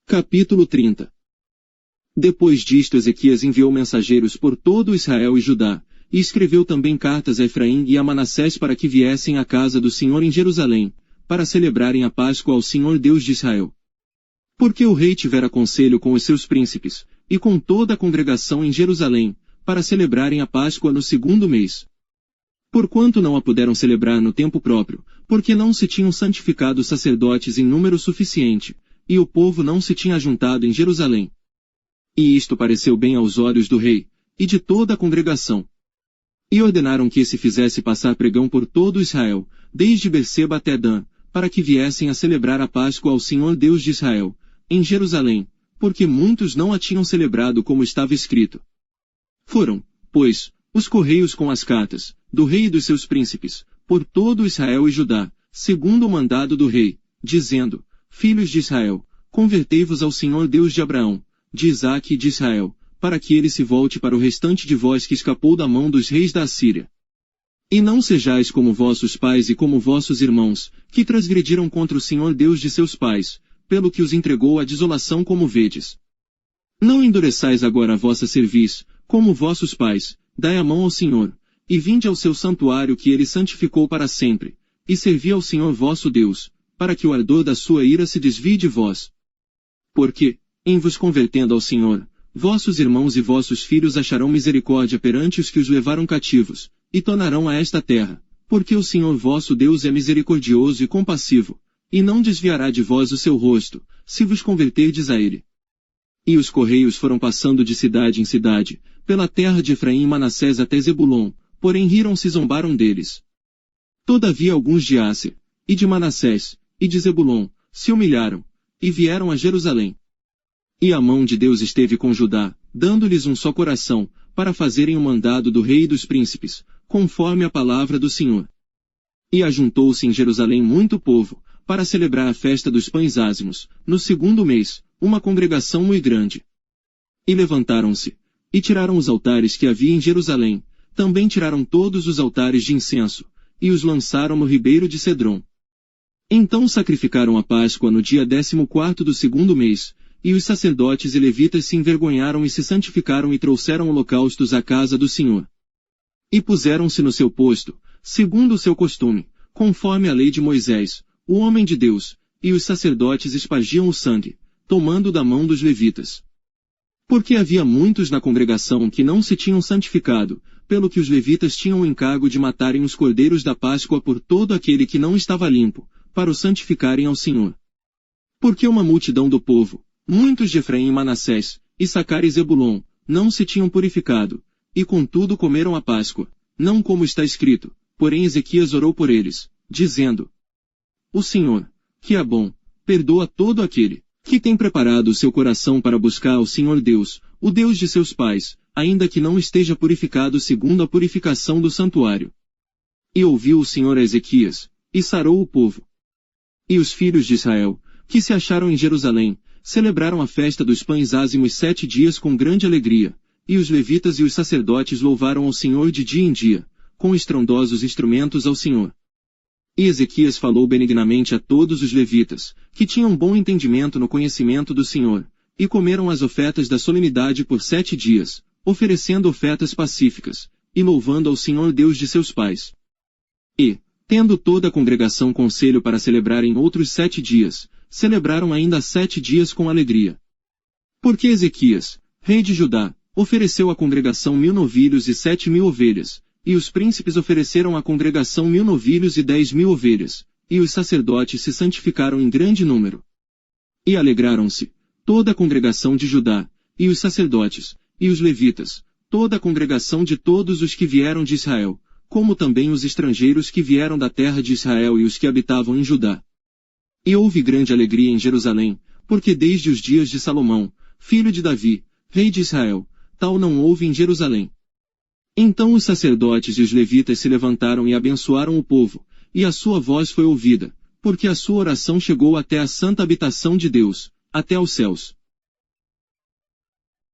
Capítulo 30. Depois disto Ezequias enviou mensageiros por todo Israel e Judá, e escreveu também cartas a Efraim e a Manassés para que viessem à casa do Senhor em Jerusalém, para celebrarem a Páscoa ao Senhor Deus de Israel. Porque o rei tivera conselho com os seus príncipes, e com toda a congregação em Jerusalém, para celebrarem a Páscoa no 2º mês. Porquanto não a puderam celebrar no tempo próprio, porque não se tinham santificado sacerdotes em número suficiente, e o povo não se tinha ajuntado em Jerusalém. E isto pareceu bem aos olhos do rei, e de toda a congregação. E ordenaram que se fizesse passar pregão por todo Israel, desde Berseba até Dan, para que viessem a celebrar a Páscoa ao Senhor Deus de Israel, em Jerusalém, porque muitos não a tinham celebrado como estava escrito. Foram, pois, os correios com as cartas, do rei e dos seus príncipes, por todo Israel e Judá, segundo o mandado do rei, dizendo: Filhos de Israel, convertei-vos ao Senhor Deus de Abraão, de Isaque e de Israel, para que ele se volte para o restante de vós que escapou da mão dos reis da Assíria. E não sejais como vossos pais e como vossos irmãos, que transgrediram contra o Senhor Deus de seus pais, pelo que os entregou à desolação como vedes. Não endureçais agora a vossa cerviz, como vossos pais, dai a mão ao Senhor, e vinde ao seu santuário que ele santificou para sempre, e servi ao Senhor vosso Deus, para que o ardor da sua ira se desvie de vós. Porque, em vos convertendo ao Senhor, vossos irmãos e vossos filhos acharão misericórdia perante os que os levaram cativos, e tornarão a esta terra, porque o Senhor vosso Deus é misericordioso e compassivo, e não desviará de vós o seu rosto, se vos converterdes a ele. E os correios foram passando de cidade em cidade, pela terra de Efraim e Manassés até Zebulon, porém riram-se e zombaram deles. Todavia alguns de Asser, e de Manassés, e de Zebulon, se humilharam, e vieram a Jerusalém. E a mão de Deus esteve com Judá, dando-lhes um só coração, para fazerem o mandado do rei e dos príncipes, conforme a palavra do Senhor. E ajuntou-se em Jerusalém muito povo, para celebrar a festa dos pães ázimos, no 2º mês, uma congregação muito grande. E levantaram-se, e tiraram os altares que havia em Jerusalém, também tiraram todos os altares de incenso, e os lançaram no ribeiro de Cedron. Então sacrificaram a Páscoa no dia 14º do 2º mês, e os sacerdotes e levitas se envergonharam e se santificaram e trouxeram holocaustos à casa do Senhor. E puseram-se no seu posto, segundo o seu costume, conforme a lei de Moisés, o homem de Deus, e os sacerdotes espargiam o sangue, tomando da mão dos levitas. Porque havia muitos na congregação que não se tinham santificado, pelo que os levitas tinham o encargo de matarem os cordeiros da Páscoa por todo aquele que não estava limpo, para o santificarem ao Senhor. Porque uma multidão do povo, muitos de Efraim e Manassés, Issacar e Zebulon, não se tinham purificado, e contudo comeram a Páscoa, não como está escrito, porém Ezequias orou por eles, dizendo: O Senhor, que é bom, perdoa todo aquele que tem preparado o seu coração para buscar ao Senhor Deus, o Deus de seus pais, ainda que não esteja purificado segundo a purificação do santuário. E ouviu o Senhor a Ezequias, e sarou o povo. E os filhos de Israel, que se acharam em Jerusalém, celebraram a festa dos pães ázimos 7 dias com grande alegria, e os levitas e os sacerdotes louvaram ao Senhor de dia em dia, com estrondosos instrumentos ao Senhor. E Ezequias falou benignamente a todos os levitas, que tinham bom entendimento no conhecimento do Senhor, e comeram as ofertas da solenidade por 7 dias, oferecendo ofertas pacíficas, e louvando ao Senhor Deus de seus pais. E, tendo toda a congregação conselho para celebrarem outros 7 dias, celebraram ainda 7 dias com alegria. Porque Ezequias, rei de Judá, ofereceu à congregação 1000 novilhos e 7.000 ovelhas, e os príncipes ofereceram à congregação 1000 novilhos e 10.000 ovelhas, e os sacerdotes se santificaram em grande número. E alegraram-se, toda a congregação de Judá, e os sacerdotes, e os levitas, toda a congregação de todos os que vieram de Israel, como também os estrangeiros que vieram da terra de Israel e os que habitavam em Judá. E houve grande alegria em Jerusalém, porque desde os dias de Salomão, filho de Davi, rei de Israel, tal não houve em Jerusalém. Então os sacerdotes e os levitas se levantaram e abençoaram o povo, e a sua voz foi ouvida, porque a sua oração chegou até a santa habitação de Deus, até aos céus.